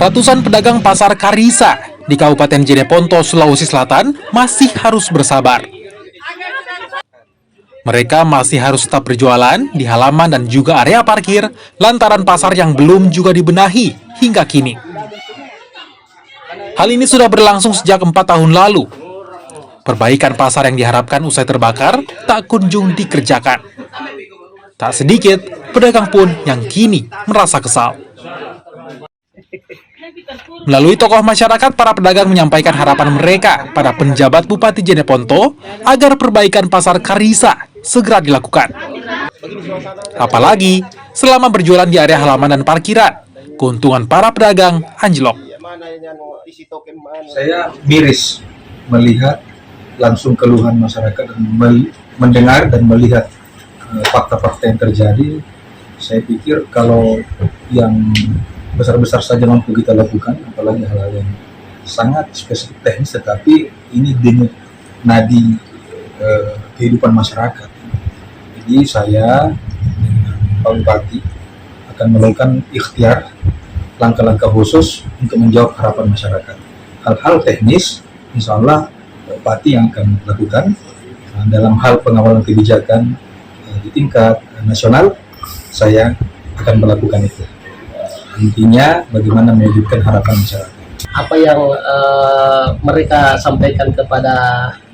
Ratusan pedagang pasar Karisa di Kabupaten Jeneponto, Sulawesi Selatan masih harus bersabar. Mereka masih harus tetap berjualan di halaman dan juga area parkir lantaran pasar yang belum juga dibenahi hingga kini. Hal ini sudah berlangsung sejak 4 tahun lalu. Perbaikan pasar yang diharapkan usai terbakar tak kunjung dikerjakan. Tak sedikit pedagang pun yang kini merasa kesal. Melalui tokoh masyarakat, para pedagang menyampaikan harapan mereka pada penjabat Bupati Jeneponto agar perbaikan pasar Karisa segera dilakukan. Apalagi selama berjualan di area halaman dan parkiran, keuntungan para pedagang anjlok. Saya miris melihat langsung keluhan masyarakat dan mendengar dan melihat fakta-fakta yang terjadi. Saya pikir kalau yang besar-besar saja mampu kita lakukan, apalagi hal-hal yang sangat spesifik teknis, tetapi ini denyut nadi kehidupan masyarakat. Jadi saya dengan Pak Bupati akan melakukan ikhtiar langkah-langkah khusus untuk menjawab harapan masyarakat. Hal-hal teknis, insya Allah Bupati yang akan lakukan dalam hal pengawalan kebijakan di tingkat nasional, saya akan melakukan itu. Intinya bagaimana mewujudkan harapan masyarakat. Apa yang mereka sampaikan kepada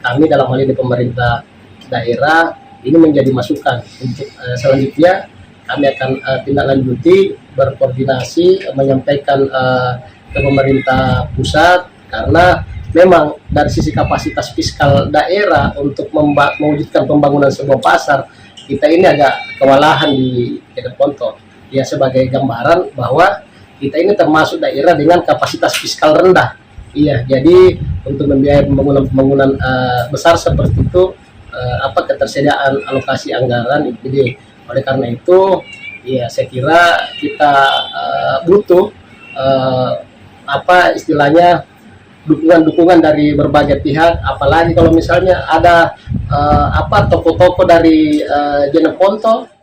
kami dalam hal ini pemerintah daerah ini menjadi masukan untuk selanjutnya kami akan tindak lanjuti, berkoordinasi, menyampaikan ke pemerintah pusat, karena memang dari sisi kapasitas fiskal daerah untuk mewujudkan pembangunan sebuah pasar, kita ini agak kewalahan di Jeneponto. Ya, sebagai gambaran bahwa kita ini termasuk daerah dengan kapasitas fiskal rendah. Iya, jadi untuk membiayai pembangunan besar seperti itu, ketersediaan alokasi anggaran. Jadi oleh karena itu, ya saya kira kita butuh dukungan-dukungan dari berbagai pihak. Apalagi kalau misalnya ada toko-toko dari Jeneponto.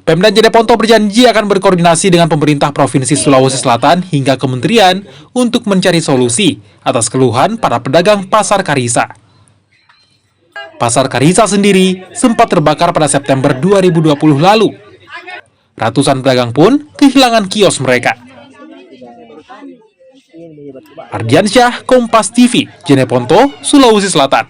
Pemda Jeneponto berjanji akan berkoordinasi dengan pemerintah Provinsi Sulawesi Selatan hingga kementerian untuk mencari solusi atas keluhan para pedagang pasar Karisa. Pasar Karisa sendiri sempat terbakar pada September 2020 lalu. Ratusan pedagang pun kehilangan kios mereka. Ardiansyah, Kompas TV, Jeneponto, Sulawesi Selatan.